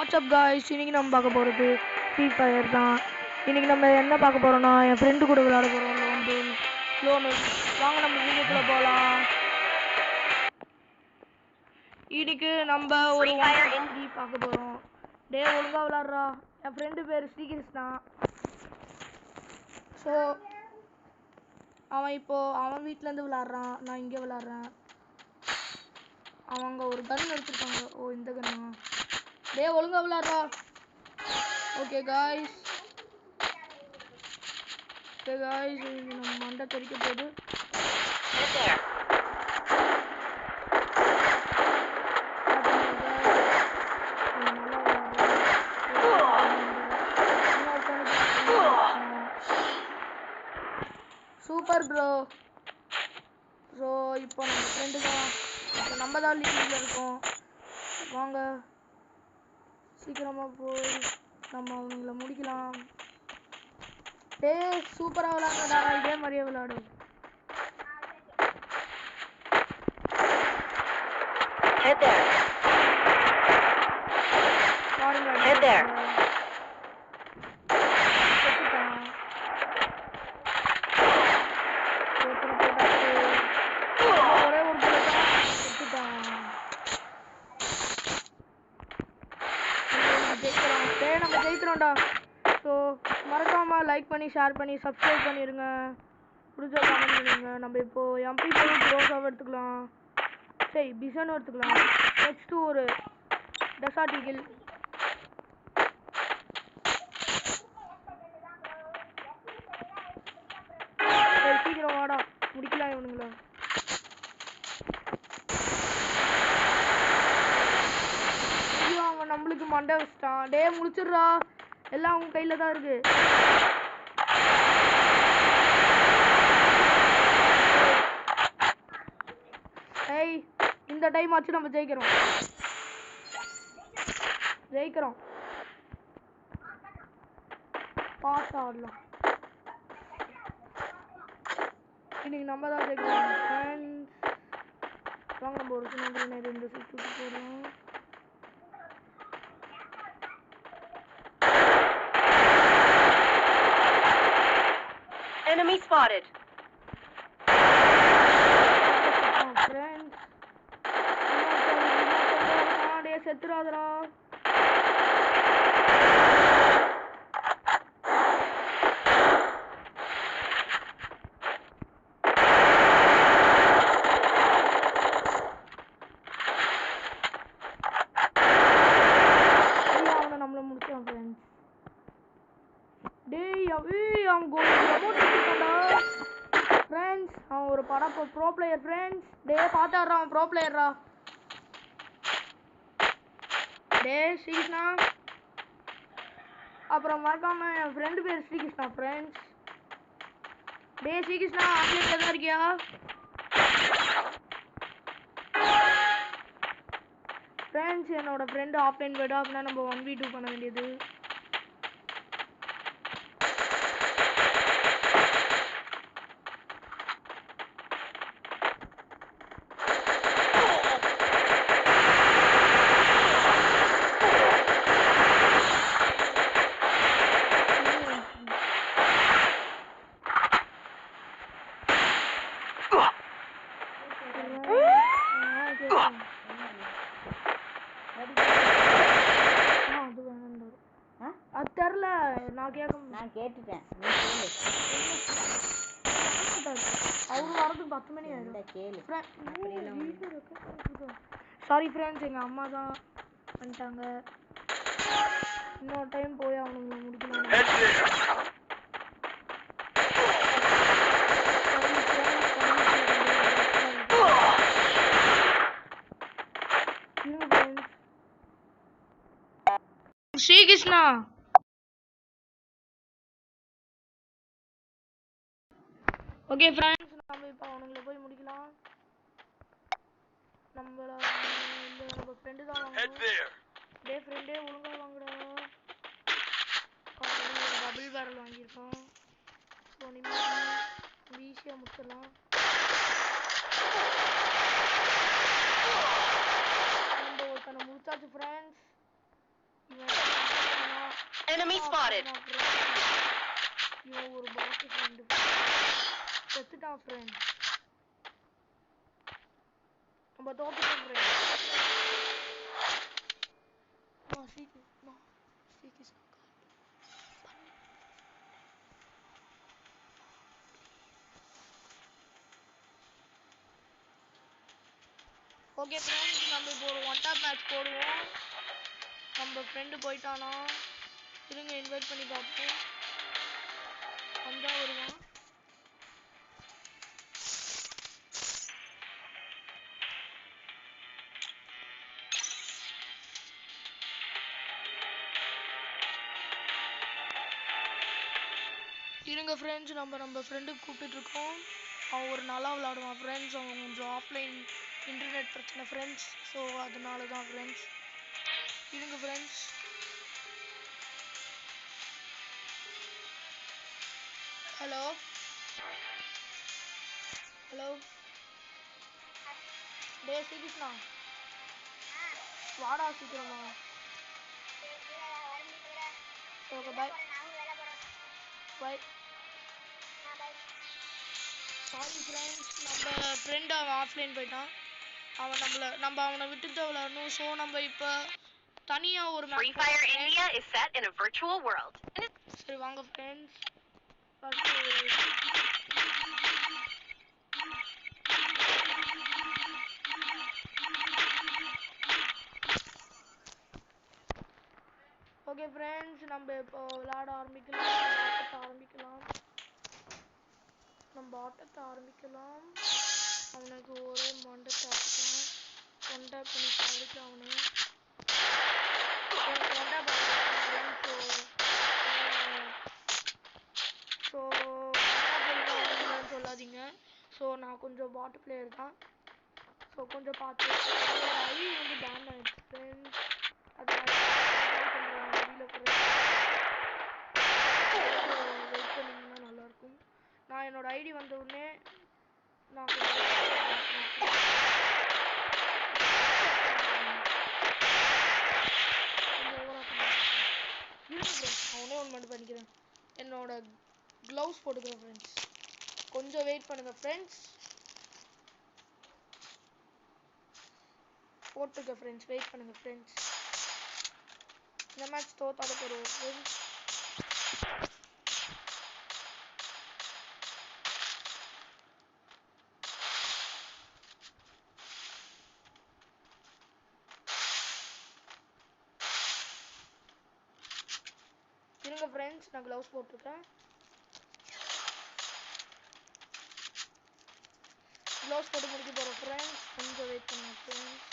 WhatsApp guys, இன்னைக்கு நம்ம பார்க்க போகிறது ஃப்ரீ ஃபயர் தான். இன்னைக்கு நம்ம என்ன பார்க்க போகிறோம்னா, என் ஃப்ரெண்டு கூட விளையாட போகிறோம். லோனு வாங்க நம்ம வீடியோக்குள்ளே போகலாம். இன்னைக்கு நம்ம ஒரு ஃப்ரீ பார்க்க போகிறோம். டே ஒழுங்காக விளாட்றா. என் ஃப்ரெண்டு பேர் ஸ்ரீகிருஷ்ணா. ஸோ அவன் வீட்டிலேருந்து விளாட்றான், நான் இங்கே விளாட்றேன். அவங்க ஒரு கன் எடுத்துருக்காங்க. ஓ, இந்த கன்னா. டே ஒழுங்கா விளாட்றா. ஓகே காய்ஸ், நம்ம மண்டை தெரிக்க போகுது. Super bro. ஸோ இப்போ நம்ம ஃப்ரெண்டு தான், நம்ம தான் லீவில் இருக்கோம். வாங்க சீக்கிரமாக போய் நம்ம அவங்கள முடிக்கலாம். டே சூப்பராக விளாடுறா, இதே மாதிரியே விளாடு. ஒரே ஒரு நம்ம ஜெயிக்கிறோம்டா. ஸோ மறக்காம லைக் பண்ணி ஷேர் பண்ணி சப்ஸ்கிரைப் பண்ணிடுங்க. பிடிச்ச கமெண்ட் பண்ணுங்க. நம்ம இப்போ எம்பி போய் க்ரோஸாக எடுத்துக்கலாம். சரி, பிசனும் எடுத்துக்கலாம். நெக்ஸ்ட்டு ஒரு டெசார்ட் ஈகிள். சீக்கிரம் வாடா, முடிக்கலாம் இவனுங்கள. அவன் நம்மளுக்கு மண்டை வச்சிட்டான். டே முடிச்சிடுறா, எல்லாம் அவங்க கையில் தான் இருக்கு. ஏய், இந்த டைம் ஆச்சு நம்ம ஜெயிக்கிறோம். பாஸ் ஆடலாம். இன்னைக்கு நம்ம தான் ஜெயிக்கிறோம் ஃப்ரெண்ட்ஸ். வாங்க நம்ம ஒரு சின்ன ரெண்டு சுற்று போடுறோம். Enemy spotted. Friends, செத்துறாதடா. அவனை நம்மள முடிச்சான் ஃப்ரெண்ட்ஸ். டேய் அவன் கோல் போட்டுட்டான்டா ஃப்ரெண்ட்ஸ். அவன் ஒரு ப்ரோ பிளேயர் ஃப்ரெண்ட்ஸ். டே பார்த்தாடுறான், அவன் ப்ரோ பிளேயர்ரா. டே ஸ்ரீகிருஷ்ணா. அப்புறம் மறக்காம என் ஃப்ரெண்டு பேர் ஸ்ரீகிருஷ்ணா ஃப்ரெண்ட்ஸ். டே ஸ்ரீகிருஷ்ணா, ஆன்லைன்ல தான் இருக்கியா? ஃப்ரெண்ட்ஸ், என்னோட ஃப்ரெண்டு ஆஃப்லைன் போய்டா. அப்படின்னா நம்ம 1v2 பண்ண வேண்டியது. அது தெரியல, நான் கேட்டுட்டேன். அவரு வரதுக்கு 10 மணி ஆயிடும். சாரி ஃப்ரெண்ட்ஸ், எங்கள் அம்மா தான் வந்துட்டாங்க. இன்னொரு டைம் போய் அவனுங்களை முடிக்கலாம். ஸ்ரீகிருஷ்ணா, ஓகே ஃப்ரெண்ட்ஸ், நம்ம இப்போ அவனுங்களை போய் முடிக்கலாம். நம்ம ஃப்ரெண்டு தான் வாங்கணும். டே ஃப்ரெண்டே ஒழுங்கா வாங்கடா. டபுள் பேரல் வாங்கியிருக்கோம். ஸோ நிம்மதி ஈஸியாக முடிச்சிடலாம். நம்ம ஒருத்தனை முடிச்சாச்சு ஃப்ரெண்ட்ஸ். Enemy spotted. இவன் ஒரு பாட்டு ஃப்ரெண்டு செத்துட்டான் ஃப்ரெண்ட். நம்ம தோத்துட்டோம் ஃப்ரெண்ட். ஓகே ஃப்ரெண்ட்ஸ், நம்ம இப்போ ஒரு ஒன் டாப் மேட்ச் போடுவோம். நம்ம ஃப்ரெண்டு போயிட்டானா, இருங்க இன்வைட் பண்ணி பார்ப்போம். வந்தா வருவான். இருங்க ஃப்ரெண்ட்ஸ், நம்ம ஃப்ரெண்டுக்கு கூப்பிட்டுருக்கோம். அவன் ஒரு நல்லா விளாடுவான் ஃப்ரெண்ட்ஸ். அவன் கொஞ்சம் ஆஃப்லைன் இன்டர்நெட் பிரச்சனை ஃப்ரெண்ட்ஸ். ஸோ அதனால தான் ஃப்ரெண்ட்ஸ். இருங்க ஃப்ரெண்ட்ஸ். ஹலோ ஹலோ டே ஸ்ரீகிருஷ்ணா, வாடா சீக்கிரமா. ஓகே பாய் பாய். சாரி ஃப்ரெண்ட்ஸ், நம்ம ஃப்ரெண்ட் அவன் ஆஃப்லைன் போயிட்டான். நம்ம அவனை விட்டுட்டு விளாடணும். ஸோ நம்ம இப்போ தனியாக ஒரு Free Fire India is set in a virtual world. சரி வாங்க ஃப்ரெண்ட்ஸ். ஓகே ஃப்ரெண்ட்ஸ், நம்ம இப்போ விளையாட ஆரம்பிக்கலாம். நம்ம ஆட்டத்தை ஆரம்பிக்கலாம். அவனுக்கு ஒரே மண்டை சாப்பிட்டான். கொண்டா பண்ணி சாப்பிட்டு அவனு கொண்டா பண்ணி சொல்லாதீங்க. ஸோ நான் கொஞ்சம் பாட்டு பிளேயர் தான். ஸோ கொஞ்சம் பார்த்து ஐ வந்து பேன் ஆகிடுச்சு ஃப்ரெண்ட்ஸ். அதனால வெயிட் பண்ணிங்கன்னா நல்லாயிருக்கும். நான் என்னோட ஐடி வந்த உடனே நான் அவனே ஒன்று மட்டும் பண்ணிக்கிறேன். என்னோட க்ளவுஸ் போட்டுக்கிறேன் ஃப்ரெண்ட்ஸ். கொஞ்சம் வெயிட் பண்ணுங்க ஃப்ரெண்ட்ஸ். போட்டுக்க ஃப்ரெண்ட்ஸ், வெயிட் பண்ணுங்க ஃப்ரெண்ட்ஸ். இந்த மேட்ச் தோத்தாலும் போடுவோம் ஃப்ரெண்ட்ஸ். இருங்க ஃப்ரெண்ட்ஸ், நான் க்ளவுஸ் போட்டிருக்கேன். க்ளவுஸ் போட்டு முடிக்க போகிறோம் ஃப்ரெண்ட்ஸ். கொஞ்சம் வெயிட் பண்ணுங்க ஃப்ரெண்ட்ஸ்.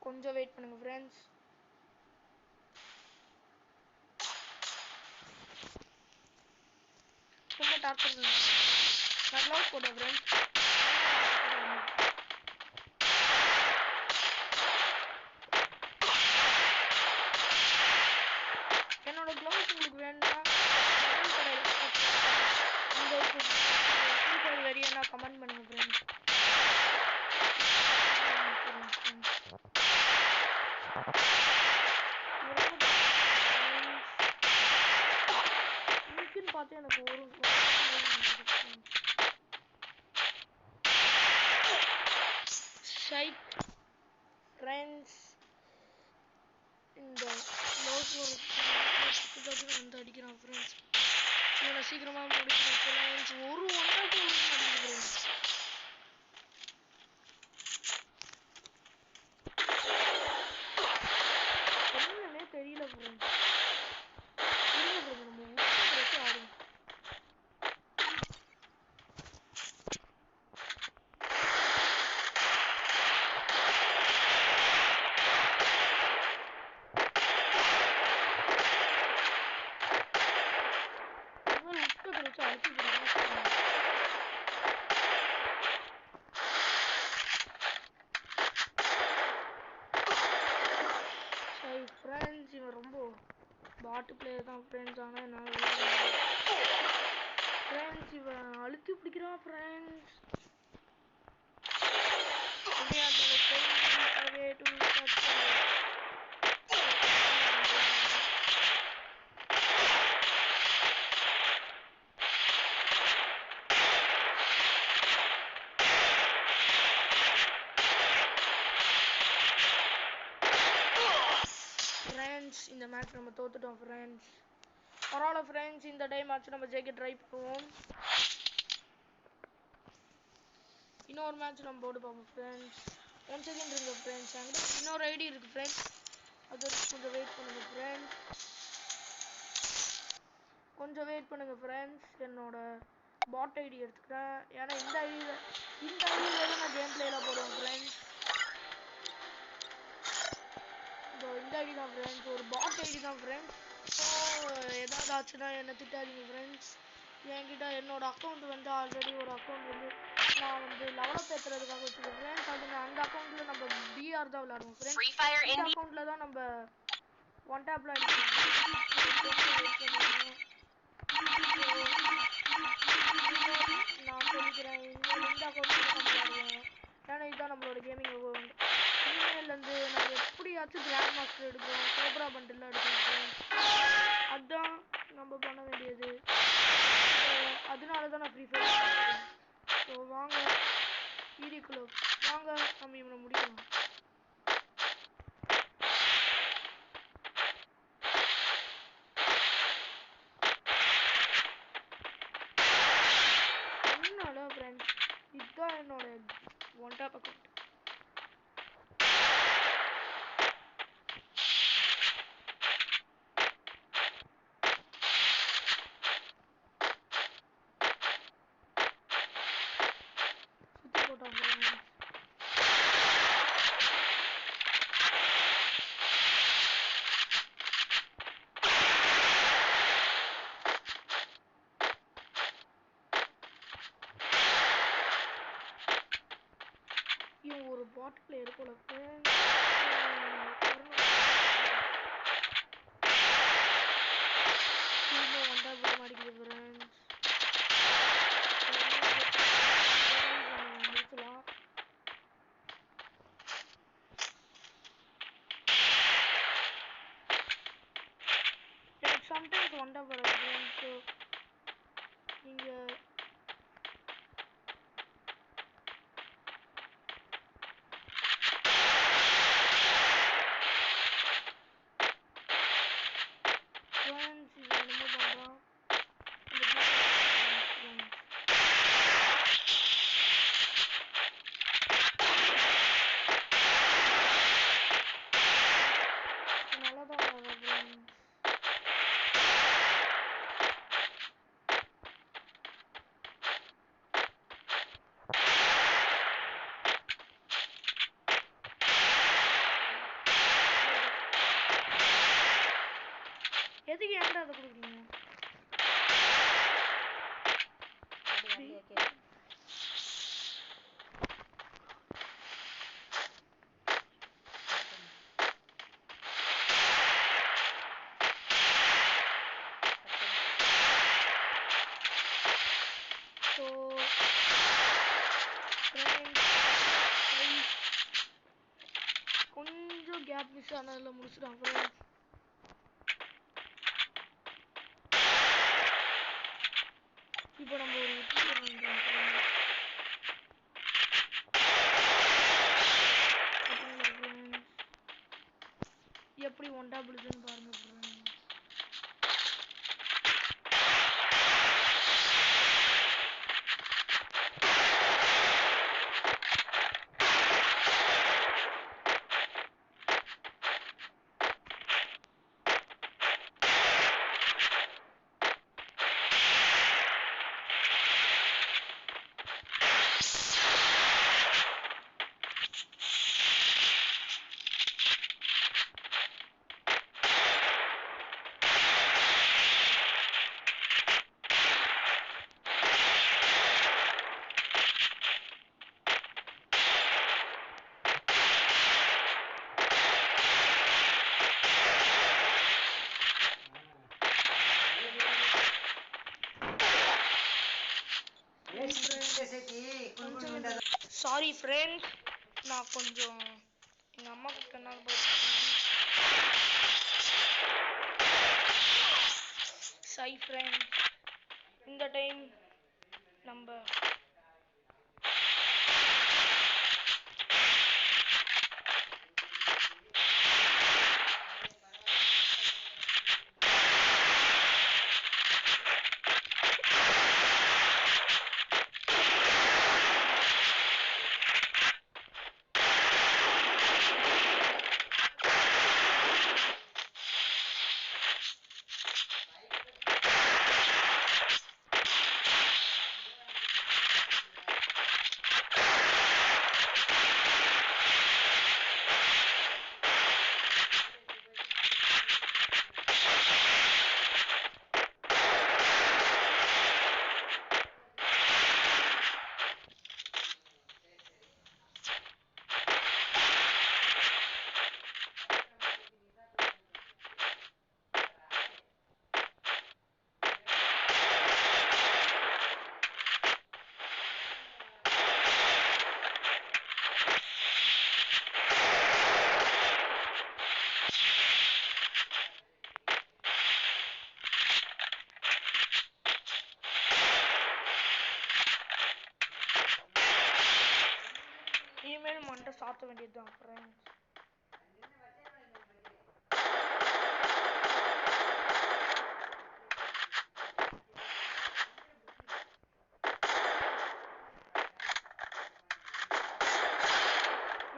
கொஞ்சம் வெயிட் பண்ணுங்க ஃப்ரெண்ட்ஸ். ரொம்ப டார்ச்சர் பண்ணுங்க. நான் க்ளவுஸ் போட்டேன் ஃப்ரெண்ட்ஸ். என்னோட க்ளவுஸ் உங்களுக்கு வேணும்னா உங்களுக்கு ரெடியா கமெண்ட் பண்ணுங்க ஃப்ரெண்ட்ஸ். பார்த்து எனக்கு ஒரு ஃப்ரெண்ட்ஸ் இந்த வந்து அடிக்கிறான் ஃப்ரெண்ட்ஸ். இவனை சீக்கிரமா முடிக்கணும் ஃப்ரெண்ட்ஸ். ஒரு ஒன்றாக ஃப்ரெண்ட்ஸ். என்னன்னே தெரியல ஃப்ரெண்ட்ஸ். நம்ம வச்சு ஆடுவோம். ஃப்ரெண்ட்ஸ் இவன் ரொம்ப பாட்டு பிளேயர் தான் ஃப்ரெண்ட்ஸ். ஆனால் என்னால் ஃப்ரெண்ட்ஸ் இவன் அழுத்தி பிடிக்கிறான் ஃப்ரெண்ட்ஸ். இந்த மேட்ச் நம்ம தோத்துட்டோம் ஃப்ரெண்ட்ஸ். பரவாயில்ல ஃப்ரெண்ட்ஸ், இந்த டைம் ஆச்சு நம்ம ஜெயிக்க ட்ரை பண்ணுவோம். இன்னொரு மேட்ச் நம்ம போட்டு பார்ப்போம் ஃப்ரெண்ட்ஸ். 1 செகண்ட் இருங்க ஃப்ரெண்ட்ஸ், என்கிட்ட இன்னொரு ஐடி இருக்குது ஃப்ரெண்ட்ஸ், அது கொஞ்சம் வெயிட் பண்ணுங்க ஃப்ரெண்ட்ஸ். கொஞ்சம் வெயிட் பண்ணுங்க ஃப்ரெண்ட்ஸ். என்னோட பாட் ஐடி எடுத்துக்கிறேன். ஏன்னா இந்த ஐடியில் நான் கேம் பிளேலாம் போடுவேன் ஃப்ரெண்ட்ஸ். இந்த ஐடி தான் ஃப்ரெண்ட்ஸ், ஒரு பாட் ஐடி தான் ஃப்ரெண்ட்ஸ். ஸோ ஏதாவது ஆச்சுன்னா என்ன திட்டாதீங்க ஃப்ரெண்ட்ஸ். என்கிட்ட என்னோட அக்கௌண்ட் வந்து ஆல்ரெடி ஒரு அக்கௌண்ட் வந்து நான் வந்து லெவலப் ஏற்றுறதுக்காக வச்சுருக்கேன் ஃப்ரெண்ட்ஸ். அது அந்த அக்கௌண்ட்டில் நம்ம பிஆர் தான் விளையாடுவோம் ஃப்ரெண்ட்ஸ். இந்த அக்கௌண்ட்டில் தான் நம்ம ஒன் டேப்பில் அடிக்கணும். நான் சொல்லிக்கிறேன், இந்த அக்கௌண்ட்டில் தான் நம்ம விளையாடுவோம். ஏன்னா இதுதான் நம்மளோட கேமிங் அக்கௌண்ட். இனிமேலேருந்து நம்ம எப்படியாச்சும் கிராண்ட் மாஸ்டர் எடுக்கிறோம், கோப்ரா பண்டில்லாம் எடுக்கிறோம். அதுதான் நம்ம பண்ண வேண்டியது. அதனால தான் நான் ஃப்ரீ ஃபயர் பண்ணுறேன். ஸோ வாங்க வீடியோக்குள்ள வாங்க, நம்ம இவனை முடிக்கலாம். என்னோட ஃப்ரெண்ட்ஸ், இதுதான் என்னோட ஒன் டேப் அக்கௌண்ட். சுற்றி போட்டாங்க இவன் ஒரு பாட் பிளேயர் போல ஃப்ரெண்ட்ஸ். வந்தா போக மாட்டேங்குது ஃப்ரெண்ட்ஸ். முடிச்சலாம். எனக்கு சம்டைம்ஸ் வந்தா போகிற ஃப்ரெண்ட்ஸ். நீங்கள் எதுக்கு ஏன்டா அதை கொடுக்குறீங்க? ஸோ கொஞ்சம் கேப் மிஸ் ஆனதில் முடிச்சுட்டான் ஃப்ரெண்ட்ஸ். இப்போ நம்ம ஒரு எப்படி ஒன் டேபிள்ஸ்ன்னு பாருங்க ஃப்ரெண்ட்ஸ். சாரி ஃப்ரெண்ட், நான் கொஞ்சம் எங்கள் அம்மா கூப்பிட்டனால சாரி ஃப்ரெண்ட். இந்த டைம் நம்ம இனிமேல் மண்டை சாத்த வேண்டியதுதான் ஃப்ரெண்ட்ஸ்.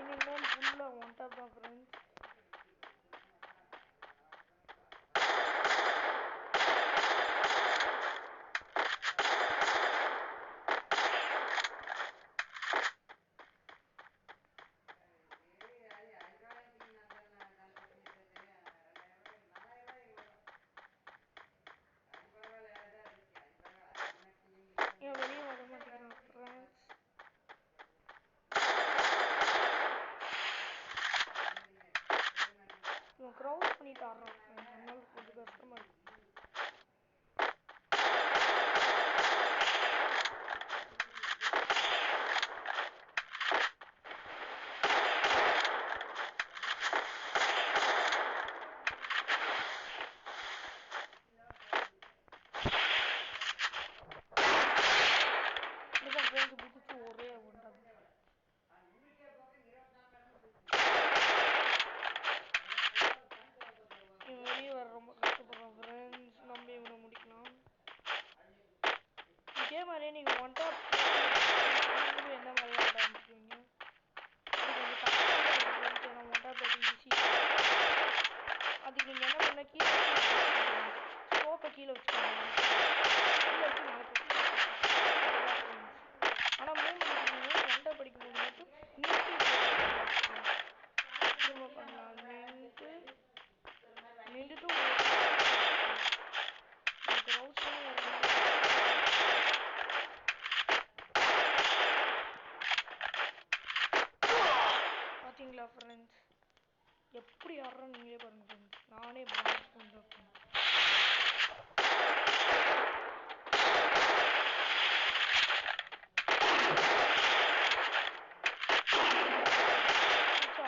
இனிமேல் ஃபுல்லாக ஒன் டாப் தான் ஃப்ரெண்ட்ஸ். ஏன் வெளியே வர மாட்டேங்கிறான் ஃப்ரெண்ட்ஸ்? இவன் க்ரௌட் பண்ணிட்டு ஆடுறான் ஃப்ரெண்ட்ஸ், அதனால கொஞ்சம் கஷ்டமா இருக்கு. இதுதான் ஃப்ரெண்ட்ஸ் குதிச்சு ஒரே ஒன் டாப். இவன் வெளியே வர ரொம்ப கஷ்டப்படுறான் ஃப்ரெண்ட்ஸ். நம்ம இவனை முடிக்கலாம். இதே மாதிரியே நீங்கள் ஒன் டாப் நீங்களும் என்ன மாதிரி ஆட ஆரம்பிச்சுருவீங்க. அது கொஞ்சம் கஷ்டமாக இருக்கும் ஃப்ரெண்ட்ஸ், ஏன்னா ஒன் டாப் ஈஸி. அதுக்கு நீங்கள் என்ன பண்ண, கீழே ஸ்கோப்பை கீழே வச்சுக்கோங்க, கீழே வச்சு மேலே போட்டு ஆனால் மூணு ஒன் டாப் படிக்கும்போது மட்டும் நீட்டு திரும்ப பண்ணலாம். நின்றுட்டும் க்ரௌட்ஸ்லாம் வரணும். பார்த்தீங்களா ஃப்ரெண்ட்ஸ், எப்படி ஆடுறோன்னு நீங்களே பாருங்க ஃப்ரெண்ட்ஸ். நானே பிரான்ஸ் கொண்டு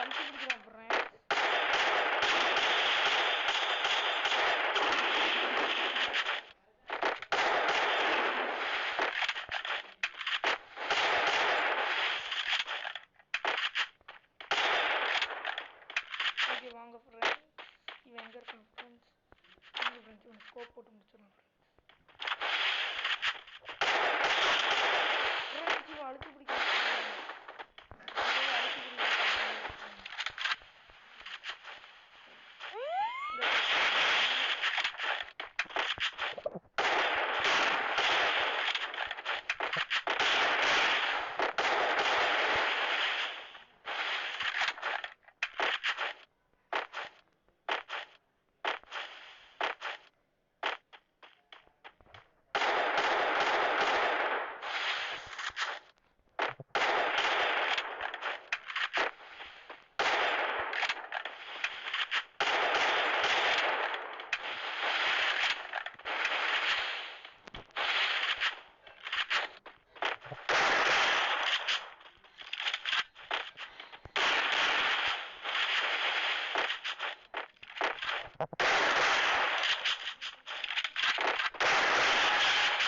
அழிச்சு பிடிக்கிறான் ஃப்ரெண்ட்ஸ். ஓகே வாங்க ஃப்ரெண்ட்ஸ், இவன் எங்கே இருக்கான் ஃப்ரெண்ட்ஸ்? வாங்க ஃப்ரெண்ட்ஸ், இவன் ஸ்கோப் போட்டு முடிச்சிடலாம் ஃப்ரெண்ட்ஸ். இவன் அழுத்தி பிடிக்கிறான், அழுத்தி பிடிக்கிறான்.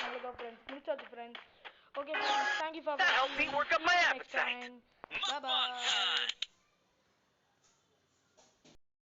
அவ்வளோதான் ஃப்ரெண்ட்ஸ், முடிச்சாச்சு friends. Okay friends, thank you for That helped me work up my next appetite. Time. Bye bye.